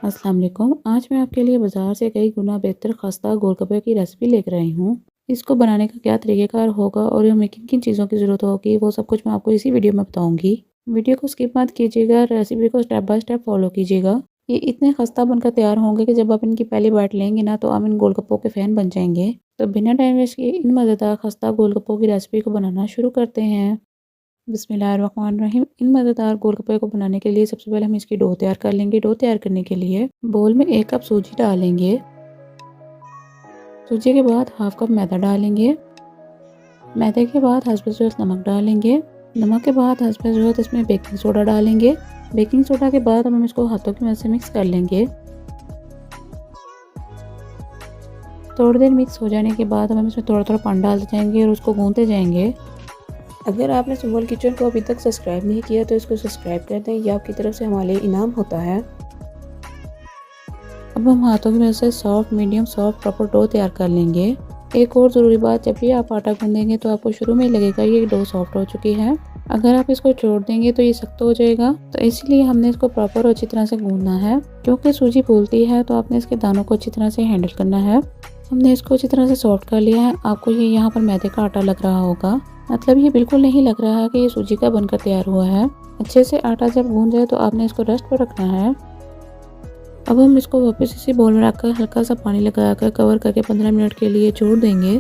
अस्सलाम वालेकुम। आज मैं आपके लिए बाज़ार से कई गुना बेहतर खस्ता गोलगप्पे की रेसिपी लेकर आई हूँ। इसको बनाने का क्या तरीक़ेकार होगा और हमें किन-किन चीज़ों की ज़रूरत होगी, वो सब कुछ मैं आपको इसी वीडियो में बताऊँगी। वीडियो को स्किप मत कीजिएगा, रेसिपी को स्टेप बाय स्टेप फॉलो कीजिएगा। ये इतने खस्ता बनकर तैयार होंगे कि जब आप इनकी पहली बाइट लेंगे ना, तो आप इन गोलगप्पों के फ़ैन बन जाएँगे। तो बिना टाइम वेस्ट किए इन मज़ेदार खस्ता गोलगप्पों की रेसिपी को बनाना शुरू करते हैं। बिस्मिल्लाहिर्रहमानिर्रहीम। इन मज़ेदार गोलगप्पे को बनाने के लिए सबसे पहले हम इसकी डो तैयार कर लेंगे। डो तैयार करने के लिए बोल में 1 कप सूजी डालेंगे। सूजी के बाद हाफ कप मैदा डालेंगे। मैदे के बाद हस्ब ज़रूरत नमक डालेंगे। नमक के बाद हस्ब ज़रूरत इसमें बेकिंग सोडा डालेंगे। बेकिंग सोडा के बाद हम इसको हाथों की मदद से मिक्स कर लेंगे। थोड़ी देर मिक्स हो जाने के बाद हम इसमें थोड़ा-थोड़ा पानी डालते जाएंगे और उसको गूंथते जाएंगे। अगर आपने सिंपल किचन को अभी तक सब्सक्राइब नहीं किया तो इसको सब्सक्राइब कर दें, ये आपकी तरफ से हमारे लिए इनाम होता है। अब हम हाथों की मदद से soft, medium soft proper dough तैयार कर लेंगे। एक और ज़रूरी बात, जब भी आप आटा गूंदेंगे तो आपको शुरू में ही लगेगा ये डो सॉफ्ट हो चुकी है। अगर आप इसको छोड़ देंगे तो ये सख्त हो जाएगा, तो इसलिए हमने इसको प्रॉपर और अच्छी तरह से गूंदना है। क्योंकि सूजी फूलती है तो आपने इसके दानों को अच्छी तरह से हैंडल करना है। हमने इसको अच्छी तरह से सॉफ्ट कर लिया है। आपको ये यहाँ पर मैदे का आटा लग रहा होगा, मतलब ये बिल्कुल नहीं लग रहा है कि ये सूजी का बनकर तैयार हुआ है। अच्छे से आटा जब गूंद जाए तो आपने इसको रेस्ट पर रखना है। अब हम इसको वापस इसी बोल में रखकर हल्का सा पानी लगाकर कवर करके 15 मिनट के लिए छोड़ देंगे।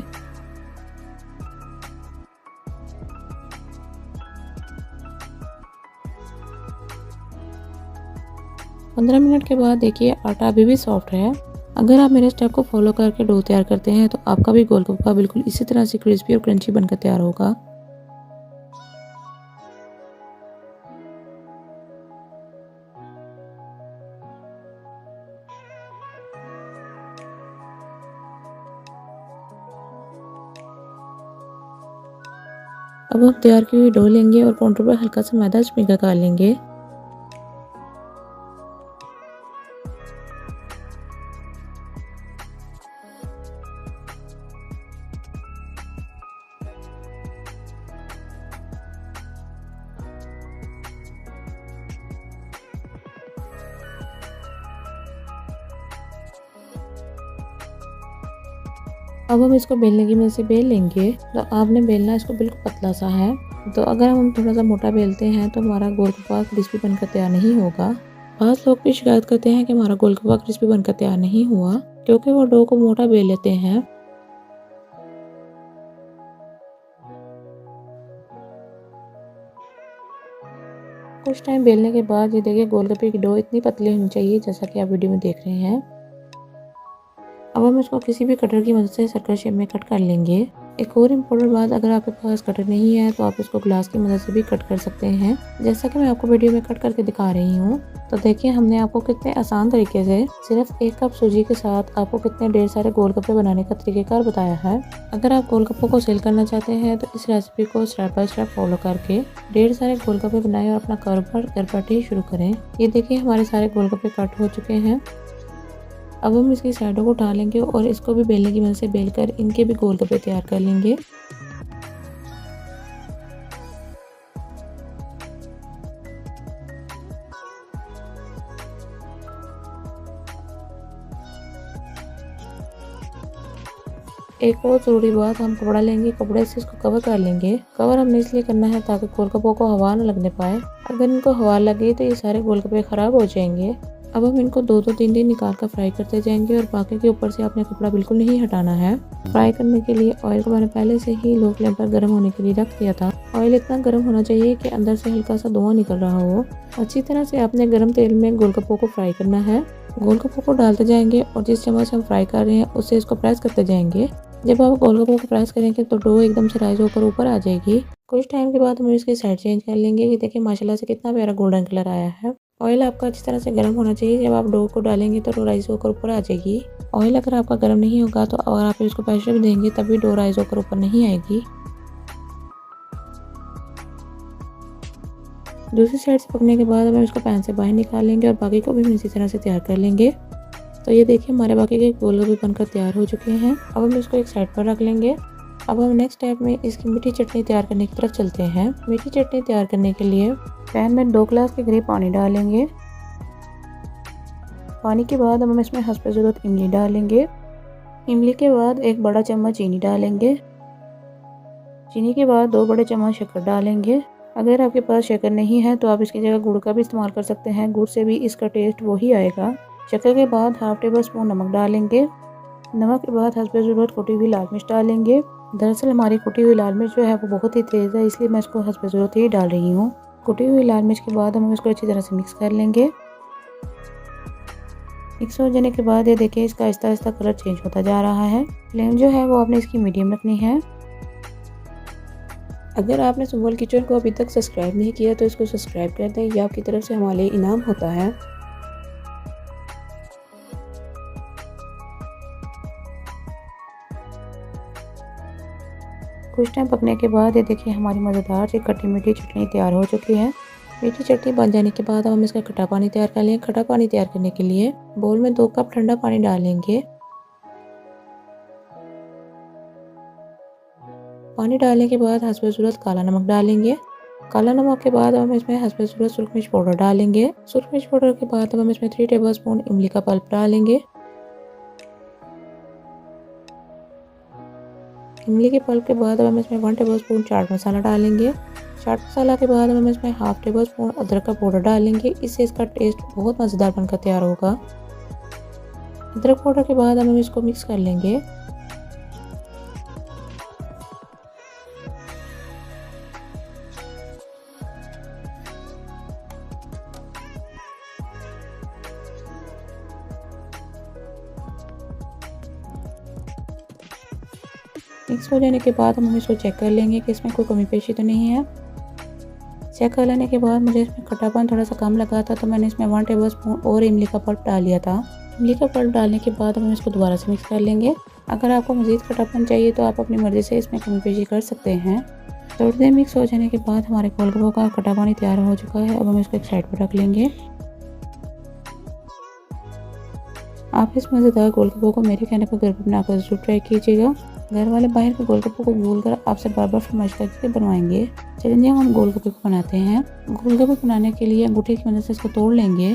15 मिनट के बाद देखिए आटा अभी भी सॉफ्ट है। अगर आप मेरे स्टेप को फॉलो करके डो तैयार करते हैं तो आपका भी गोलगप्पा बिल्कुल इसी तरह से क्रिस्पी और क्रंची बनकर तैयार होगा। अब हम तैयार की हुई डो लेंगे और काउंटर पर हल्का सा मैदा स्प्रिंकल कर लेंगे। अब हम इसको बेलने की मदद से बेल लेंगे। तो आपने बेलना इसको बिल्कुल पतला सा है। तो अगर हम थोड़ा सा मोटा बेलते हैं तो हमारा गोलगप्पा क्रिस्पी बनकर तैयार नहीं होगा। बहुत लोग भी शिकायत करते हैं कि हमारा गोलगप्पा क्रिस्पी बनकर तैयार नहीं हुआ, क्योंकि वो डो को मोटा बेल लेते हैं। कुछ टाइम बेलने के बाद ये देखिए गोलगप्पे की डो इतनी पतली होनी चाहिए जैसा कि आप वीडियो में देख रहे हैं। अब हम इसको किसी भी कटर की मदद से सर्कल शेप में कट कर लेंगे। एक और इम्पोर्टेंट बात, अगर आपके पास कटर नहीं है तो आप इसको ग्लास की मदद से भी कट कर सकते हैं, जैसा कि मैं आपको वीडियो में कट करके दिखा रही हूँ। तो देखिए हमने आपको कितने आसान तरीके से सिर्फ 1 कप सूजी के साथ आपको कितने ढेर सारे गोलगप्पे बनाने का तरीकेकार बताया है। अगर आप गोलगप्पों को सेल करना चाहते हैं तो इस रेसिपी को स्टेप बाय स्टेप फॉलो करके ढेर सारे गोलगप्पे बनाएं और अपना कारोबार घर बैठे ही शुरू करें। ये देखिए हमारे सारे गोलगप्पे कट हो चुके हैं। अब हम इसकी साइडों को उठा लेंगे और इसको भी बेलने की मदद से बेलकर इनके भी गोलगप्पे तैयार कर लेंगे। एक और ज़रूरी बात, हम कपड़ा लेंगे, कपड़े से इसको कवर कर लेंगे। कवर हमने इसलिए करना है ताकि गोलगप्पों को हवा न लगने पाए। अगर इनको हवा लगे तो ये सारे गोलगप्पे खराब हो जाएंगे। अब हम इनको 2-2 3-3 निकाल कर फ्राई करते जाएंगे और बाकी के ऊपर से आपने कपड़ा बिल्कुल नहीं हटाना है। फ्राई करने के लिए ऑयल को मैंने पहले से ही लो फ्लेम पर गर्म होने के लिए रख दिया था। ऑयल इतना गर्म होना चाहिए कि अंदर से हल्का सा धुआं निकल रहा हो। अच्छी तरह से आपने गर्म तेल में गोलगप्पों को फ्राई करना है। गोलगप्पों को डालते जाएंगे और जिस चम्मच से हम फ्राई कर रहे हैं उससे इसको प्रेस करते जाएंगे। जब आप गोलगप्पों को प्रेस करेंगे तो डो एकदम से राइज होकर ऊपर आ जाएगी। कुछ टाइम के बाद हम इसकी साइड चेंज कर लेंगे। ये देखिए माशाल्लाह से कितना प्यारा गोल्डन कलर आया है। ऑयल आपका अच्छी तरह से गर्म होना चाहिए। जब आप डो को डालेंगे तो डो राइज होकर ऊपर आ जाएगी। ऑयल अगर आपका गर्म नहीं होगा तो अगर आप इसको प्रेशर भी देंगे तभी डो राइज होकर ऊपर नहीं आएगी। दूसरी साइड से पकने के बाद हम इसको पैन से बाहर निकाल लेंगे और बाकी को भी हम इसी तरह से तैयार कर लेंगे। तो ये देखिए हमारे बाकी के गोलगप्पे बनकर तैयार हो चुके हैं। अब हम इसको एक साइड पर रख लेंगे। अब हम नेक्स्ट स्टेप में इसकी मीठी चटनी तैयार करने की तरफ चलते हैं। मीठी चटनी तैयार करने के लिए पैन में 2 गिलास के करीब पानी डालेंगे। पानी के बाद हम इसमें हस्ब ज़रूरत इमली डालेंगे। इमली के बाद 1 बड़ा चम्मच चीनी डालेंगे। चीनी के बाद 2 बड़े चम्मच शक्कर डालेंगे। अगर आपके पास शक्कर नहीं है तो आप इसकी जगह गुड़ का भी इस्तेमाल कर सकते हैं। गुड़ से भी इसका टेस्ट वही आएगा। शक्कर के बाद हाफ टेबल स्पून नमक डालेंगे। नमक के बाद हस्ब ज़रूरत कुटी हुई लाल मिर्च डालेंगे। दरअसल हमारी कुटी हुई लाल मिर्च जो है वो बहुत ही तेज़ है, इसलिए मैं इसको हस्ब ज़रूरत ही डाल रही हूँ। कुटी हुई लाल मिर्च के बाद हम इसको अच्छी तरह से मिक्स कर लेंगे। मिक्स हो जाने के बाद ये देखिए इसका आहिस्ता आहिस्ता कलर चेंज होता जा रहा है। फ्लेम जो है वो आपने इसकी मीडियम रखनी है। अगर आपने सुम्बुल किचन को अभी तक सब्सक्राइब नहीं किया तो इसको सब्सक्राइब कर दें, ये आपकी तरफ से हमारे लिए इनाम होता है। कुछ टाइम पकने के बाद ये देखिए हमारी मज़ेदार सी खट्टी मीठी चटनी तैयार हो चुकी है। मीठी चटनी बन जाने के बाद हम इसका खट्टा पानी तैयार कर लेंगे। खट्टा पानी तैयार करने के लिए बोल में 2 कप ठंडा पानी डालेंगे। पानी डालने के बाद हस्ब ज़रूरत काला नमक डालेंगे। काला नमक के बाद हम इसमें हस्ब ज़रूरत सुरख मिर्च पाउडर डालेंगे। सुरख मिर्च पाउडर के बाद हम इसमें 3 टेबल स्पून इमली का पल्प डालेंगे। इमली के पल्प के बाद हम इसमें 1 टेबल स्पून चाट मसाला डालेंगे। चाट मसाला के बाद हम इसमें हाफ टेबल स्पून अदरक का पाउडर डालेंगे। इससे इसका टेस्ट बहुत मज़ेदार बनकर तैयार होगा। अदरक पाउडर के बाद हम इसको मिक्स कर लेंगे। मिक्स हो जाने के बाद हम इसको चेक कर लेंगे कि इसमें कोई कमी पेशी तो नहीं है। चेक कर लेने के बाद मुझे इसमें खट्टापन थोड़ा सा कम लगा था तो मैंने इसमें 1 टेबल स्पून और इमली का पल्प डाल लिया था। इमली का पल्प डालने के बाद हम इसको दोबारा से मिक्स कर लेंगे। अगर आपको मज़ीद खट्टापन चाहिए तो आप अपनी मर्ज़ी से इसमें कमी पेशी कर सकते हैं। थोड़ी देर मिक्स हो जाने के बाद हमारे गोलगप्पों का खट्टा पानी तैयार हो चुका है। अब हम इसको एक साइड पर रख लेंगे। आप इस मज़ेदार गोलगप्पों को मेरे कहने पर घर पर बनाकर ज़रूर ट्राई कीजिएगा। घर वाले बाहर के गोलगप्पों को भूलकर आपसे बार बार फरमाइश करके बनवाएंगे। चलिए हम गोलगप्पे को बनाते हैं। गोलगप्पे बनाने के लिए अंगूठी की मदद से इसको तोड़ लेंगे।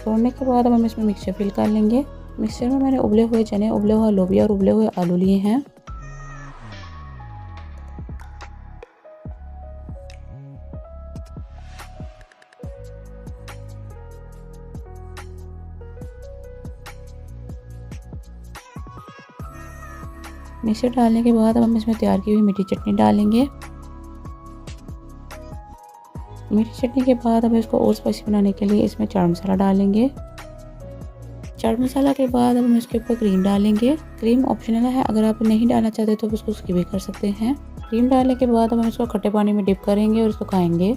तोड़ने के बाद हम इसमें मिक्सचर फिल कर लेंगे। मिक्सचर में मैंने उबले हुए चने, उबले हुआ लोबिया और उबले हुए आलू लिए हैं। मिक्सर डालने के बाद अब हम इसमें तैयार की हुई मीठी चटनी डालेंगे। मीठी चटनी के बाद अब इसको और स्पाइसी बनाने के लिए इसमें चाट मसाला डालेंगे। चाट मसाला के बाद अब हम इसके ऊपर क्रीम डालेंगे। क्रीम ऑप्शनल है, अगर आप नहीं डालना चाहते तो उसको स्किप भी कर सकते हैं। क्रीम डालने के बाद हम इसको खट्टे पानी में डिप करेंगे और इसको खाएंगे।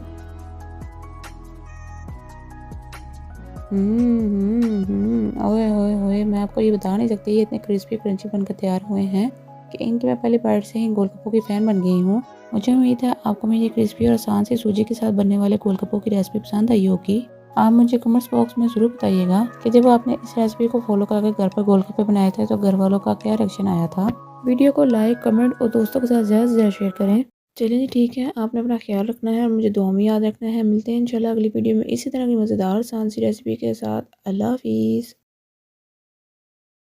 ओए होए होए, मैं आपको ये बता नहीं सकती ये इतने क्रिस्पी क्रंची बनकर तैयार हुए हैं कि इनकी मैं पहली बाइट से ही गोलगप्पों की फ़ैन बन गई हूँ। मुझे उम्मीद है आपको मेरी क्रिस्पी और आसान सी सूजी के साथ बनने वाले गोलगप्पों की रेसिपी पसंद आई होगी। आप मुझे कमेंट्स बॉक्स में ज़रूर बताइएगा कि जब आपने इस रेसिपी को फॉलो करके घर पर गोलगप्पे बनाए थे तो घर वालों का क्या रिएक्शन आया था। वीडियो को लाइक, कमेंट और दोस्तों के साथ ज़्यादा से ज़्यादा शेयर करें। चलिए जी ठीक है, आपने अपना ख्याल रखना है और मुझे दुआ में याद रखना है। मिलते हैं इंशाल्लाह अगली वीडियो में इसी तरह की मज़ेदार आसान सी रेसिपी के साथ। अल्लाह हाफिज़।